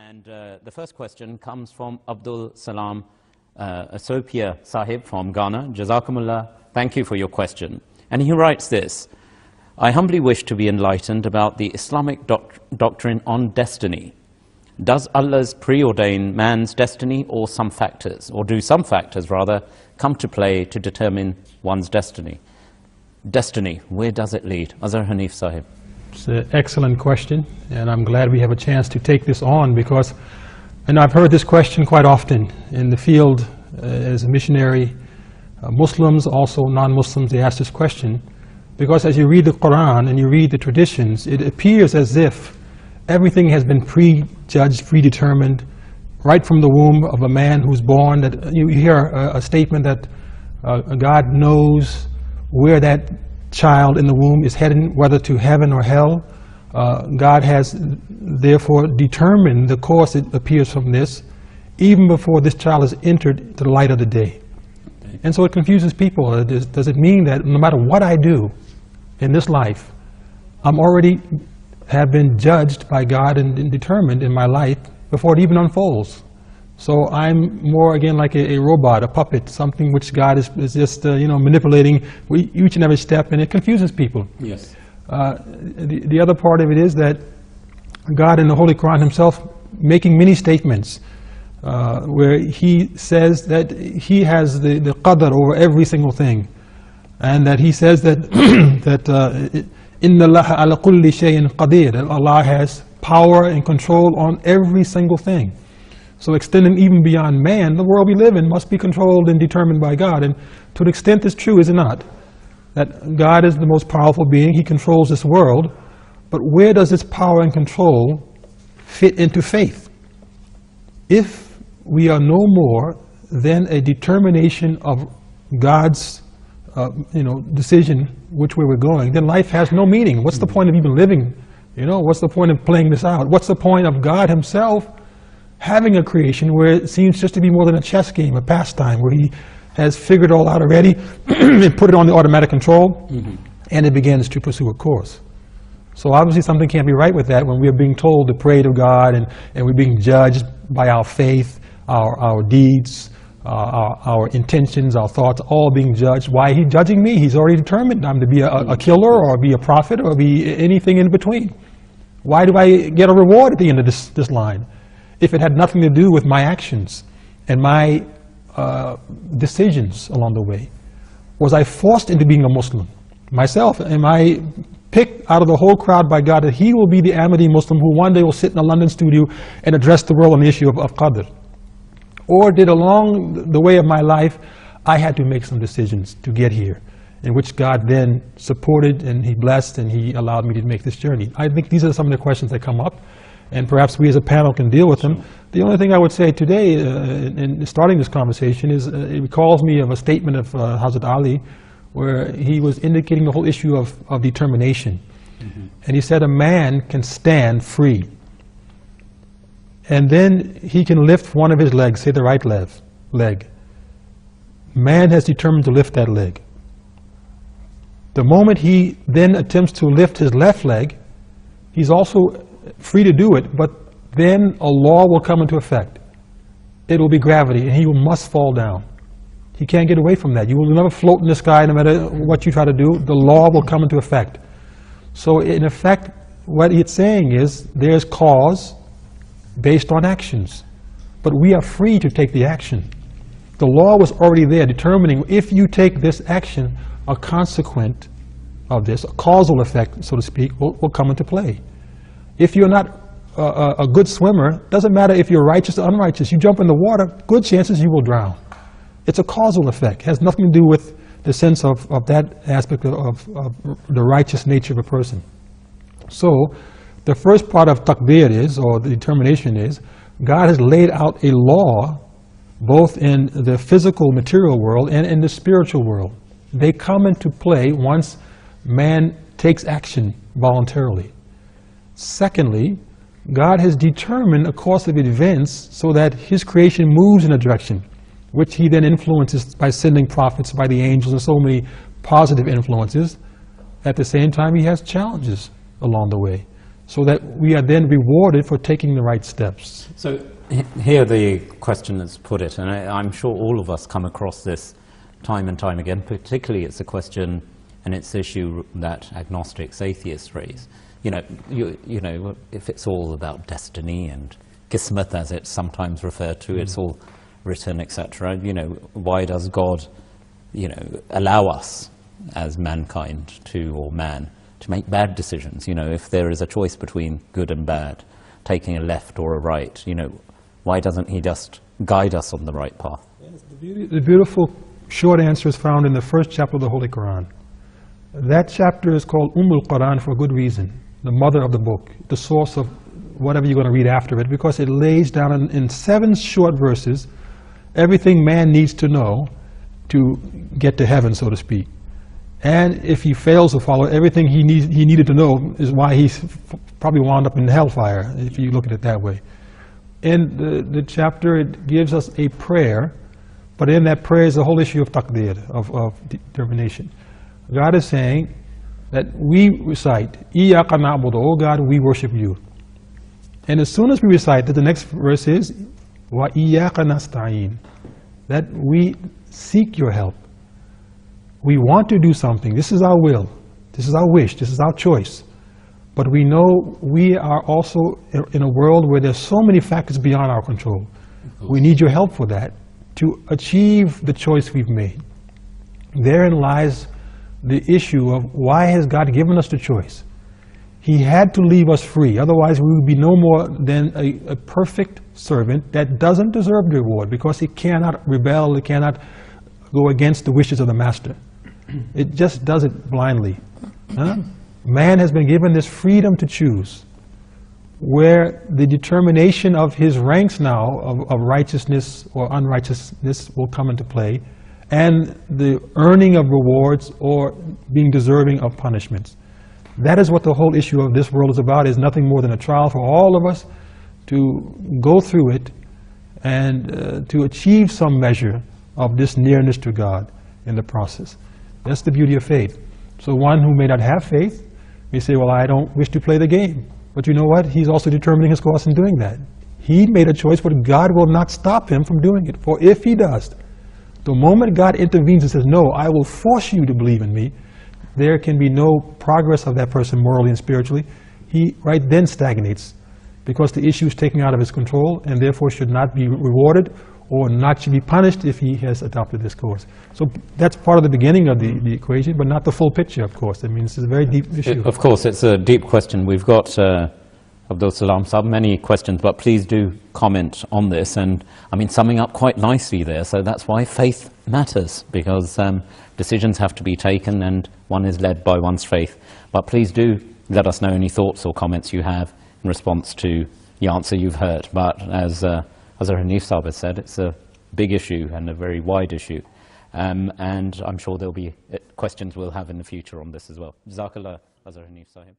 And the first question comes from Abdul Salam Asopia Sahib from Ghana. Jazakumullah, thank you for your question. And he writes this: I humbly wish to be enlightened about the Islamic doctrine on destiny. Does Allah's preordain man's destiny, or some factors, or do some factors rather, come to play to determine one's destiny? Destiny, where does it lead? Azhar Hanif Sahib. It's an excellent question, and I'm glad we have a chance to take this on, because, and I've heard this question quite often in the field as a missionary. Muslims, also non-Muslims, they ask this question, because as you read the Quran and you read the traditions, it appears as if everything has been prejudged, predetermined, right from the womb of a man who's born. That you hear a statement that God knows where that child in the womb is heading, whether to heaven or hell. God has therefore determined the course, it appears from this, even before this child has entered the light of the day. And so it confuses people. Does it mean that no matter what I do in this life, I'm already have been judged by God and determined in my life before it even unfolds? So I'm more, again, like a robot, a puppet, something which God is just manipulating each and every step, and it confuses people. Yes. The other part of it is that God in the Holy Quran himself making many statements where he says that he has the qadr over every single thing, and that he says that Inna Allaha ala kulli shayin qadir, that Allah has power and control on every single thing. So extending even beyond man, the world we live in must be controlled and determined by God. And to an extent it's true, is it not? That God is the most powerful being, he controls this world, but where does this power and control fit into faith? If we are no more than a determination of God's decision which way we're going, then life has no meaning. What's the point of even living? What's the point of playing this out? What's the point of God himself having a creation where it seems just to be more than a chess game, a pastime, where he has figured it all out already and put it on the automatic control, and it begins to pursue a course. So obviously something can't be right with that when we are being told to pray to God and we're being judged by our faith, our deeds, our intentions, our thoughts, all being judged. Why is he judging me? He's already determined I'm to be a killer or be a prophet or be anything in between. Why do I get a reward at the end of this line if it had nothing to do with my actions and my decisions along the way? Was I forced into being a Muslim myself? Am I picked out of the whole crowd by God that he will be the Ahmadi Muslim who one day will sit in a London studio and address the world on the issue of Qadr? Or did along the way of my life I had to make some decisions to get here, in which God then supported and he blessed and he allowed me to make this journey? I think these are some of the questions that come up, and perhaps we as a panel can deal with them. The only thing I would say today in starting this conversation is it recalls me of a statement of Hazrat Ali, where he was indicating the whole issue of determination. And he said a man can stand free, and then he can lift one of his legs, say the right leg. Man has determined to lift that leg. The moment he then attempts to lift his left leg, he's also free to do it, but then a law will come into effect. It will be gravity, and he must fall down. He can't get away from that. You will never float in the sky no matter what you try to do. The law will come into effect. So in effect, what it's saying is there's cause based on actions, but we are free to take the action. The law was already there determining if you take this action, a consequent of this, a causal effect, so to speak, will come into play. If you're not a good swimmer, doesn't matter if you're righteous or unrighteous, you jump in the water, good chances you will drown. It's a causal effect. It has nothing to do with the sense of that aspect of the righteous nature of a person. So the first part of taqdeer is, or the determination is, God has laid out a law both in the physical material world and in the spiritual world. They come into play once man takes action voluntarily. Secondly, God has determined a course of events so that his creation moves in a direction, which he then influences by sending prophets, by the angels, and so many positive influences. At the same time, he has challenges along the way. so that we are then rewarded for taking the right steps. So here the question is put it, and I'm sure all of us come across this time and time again. Particularly, it's a question and it's an issue that agnostics, atheists raise. You know, if it's all about destiny and kismet, as it's sometimes referred to, it's all written, etc. You know, why does God, you know, allow us as mankind or man to make bad decisions? You know, if there is a choice between good and bad, taking a left or a right, you know, why doesn't he just guide us on the right path? Yes, the beautiful short answer is found in the first chapter of the Holy Quran. That chapter is called Quran for a good reason, the mother of the book, the source of whatever you're going to read after it, because it lays down in 7 short verses everything man needs to know to get to heaven, so to speak. And if he fails to follow everything he needed to know, is why he's probably wound up in hellfire, if you look at it that way. In the chapter, it gives us a prayer, but in that prayer is the whole issue of taqdeer, of determination. God is saying that we recite, Iyaka na'budu, oh God, we worship you. And as soon as we recite that, the next verse is, Wa iyaka nasta'in, that we seek your help. We want to do something. This is our will. This is our wish. This is our choice. But we know we are also in a world where there's so many factors beyond our control. We need your help for that, to achieve the choice we've made. Therein lies the issue of why has God given us the choice? He had to leave us free. Otherwise, we would be no more than a perfect servant that doesn't deserve the reward, because he cannot rebel, he cannot go against the wishes of the master. It just does it blindly. Man has been given this freedom to choose, where the determination of his ranks now of righteousness or unrighteousness will come into play, and the earning of rewards or being deserving of punishments. That is what the whole issue of this world is about, is nothing more than a trial for all of us to go through it and to achieve some measure of this nearness to God in the process. That's the beauty of faith. So one who may not have faith may say, well, I don't wish to play the game. But you know what? He's also determining his course in doing that. He made a choice, but God will not stop him from doing it. For if he does, the moment God intervenes and says, no, I will force you to believe in me, there can be no progress of that person morally and spiritually. He right then stagnates, because the issue is taken out of his control and therefore should not be rewarded or not should be punished if he has adopted this course. So that's part of the beginning of the equation, but not the full picture, of course. I mean, this is a very deep issue. Of course, it's a deep question. We've got Abdul Salam Sahib, many questions, but please do comment on this. And I mean, summing up quite nicely there, so that's why faith matters, because decisions have to be taken and one is led by one's faith. But please do let us know any thoughts or comments you have in response to the answer you've heard. But as Azhar Hanif Sahib has said, it's a big issue and a very wide issue. And I'm sure there'll be questions we'll have in the future on this as well. Jazakallah, Azhar Hanif Sahib.